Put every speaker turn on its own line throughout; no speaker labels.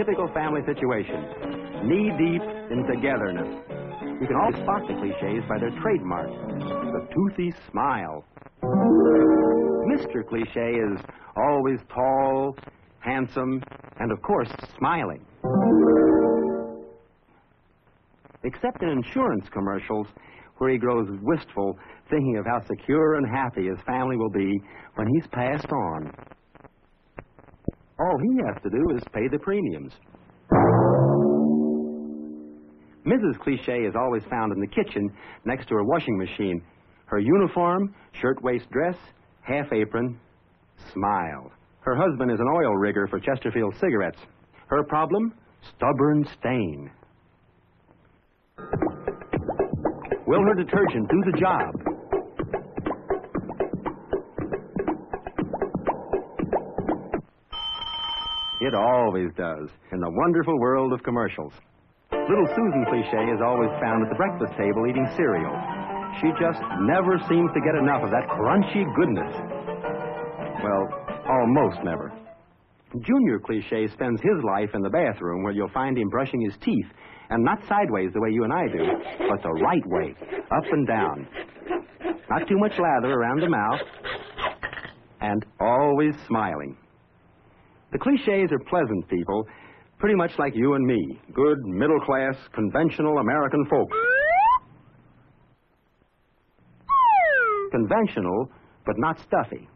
typical family situation, knee-deep in togetherness. You can always spot the cliches by their trademark, the toothy smile. Mr. Cliché is always tall, handsome, and of course, smiling. Except in insurance commercials, where he grows wistful, thinking of how secure and happy his family will be when he's passed on. All he has to do is pay the premiums. Mrs. Cliché is always found in the kitchen next to her washing machine. Her uniform, shirtwaist dress, half apron, smile. Her husband is an oil rigger for Chesterfield cigarettes. Her problem? Stubborn stain. Will her detergent do the job? It always does, in the wonderful world of commercials. Little Susan Cliché is always found at the breakfast table eating cereal. She just never seems to get enough of that crunchy goodness. Well, almost never. Junior Cliché spends his life in the bathroom, where you'll find him brushing his teeth, and not sideways the way you and I do, but the right way, up and down. Not too much lather around the mouth, and always smiling. The Clichés are pleasant people, pretty much like you and me, good, middle-class, conventional American folk. Conventional, but not stuffy.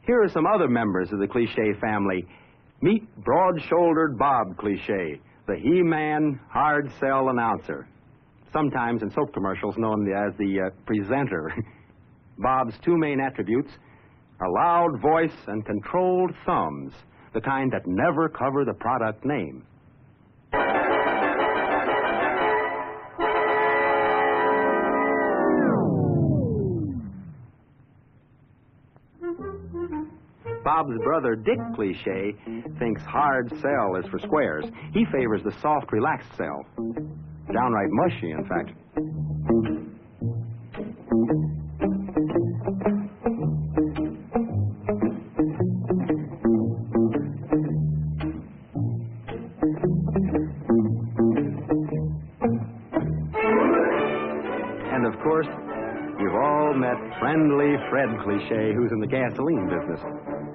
Here are some other members of the Cliché family. Meet broad-shouldered Bob Cliché, the he-man, hard-sell announcer. Sometimes in soap commercials known as the presenter. Bob's two main attributes: a loud voice and controlled thumbs, the kind that never cover the product name. Bob's brother, Dick Cliché, thinks hard sell is for squares. He favors the soft, relaxed sell. Downright mushy, in fact. And of course, you've all met friendly Fred Cliché, who's in the gasoline business,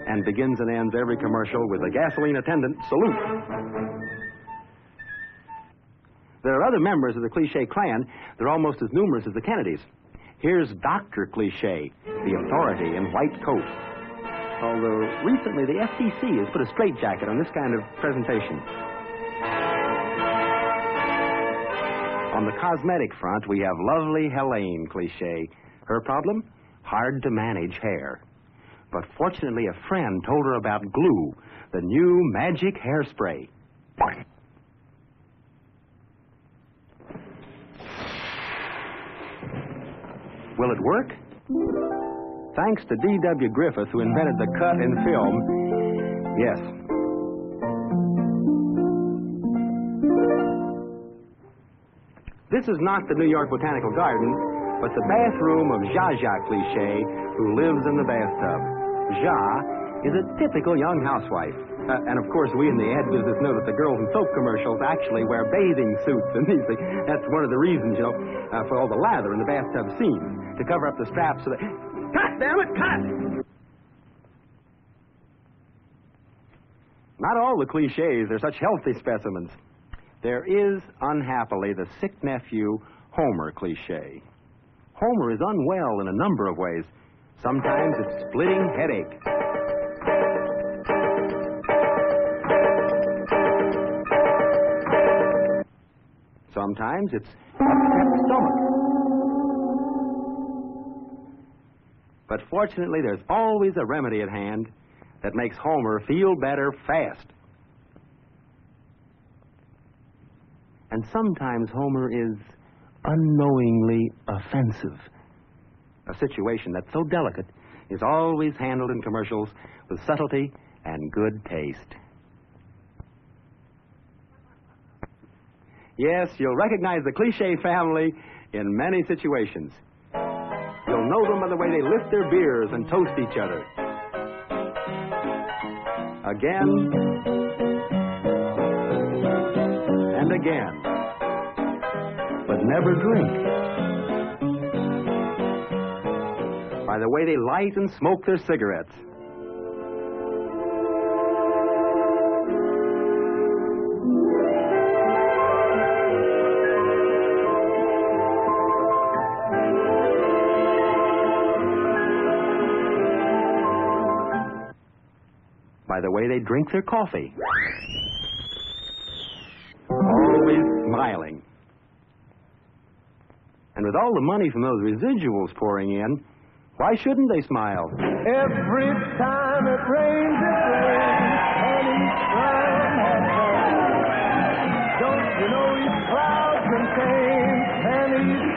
and begins and ends every commercial with a gasoline attendant salute. There are other members of the Cliché clan. They're almost as numerous as the Kennedys. Here's Dr. Cliché, the authority in white coat. Although recently the FTC has put a straitjacket on this kind of presentation. On the cosmetic front, we have lovely Helene Cliché. Her problem? Hard to manage hair. But fortunately, a friend told her about glue, the new magic hairspray. Will it work? Thanks to D.W. Griffith, who invented the cut in film, yes. This is not the New York Botanical Garden, but the bathroom of Zsa Zsa Cliché, who lives in the bathtub. Zsa is a typical young housewife. And of course, we in the ad business know that the girls in soap commercials actually wear bathing suits and these things. That's one of the reasons, for all the lather in the bathtub scenes, to cover up the straps so that... Cut, damn it, cut! Not all the Clichés are such healthy specimens. There is, unhappily, the sick nephew, Homer Cliché. Homer is unwell in a number of ways. Sometimes it's splitting headache. Sometimes it's upset stomach. But fortunately, there's always a remedy at hand that makes Homer feel better fast. And sometimes Homer is unknowingly offensive. A situation that's so delicate is always handled in commercials with subtlety and good taste. Yes, you'll recognize the Cliché family in many situations. You'll know them by the way they lift their beers and toast each other. Again again. But never drink. By the way they light and smoke their cigarettes. By the way they drink their coffee. Always smiling. And with all the money from those residuals pouring in, why shouldn't they smile?
Every time it rains, and each cloud has rain. Don't you know each cloud contains, and each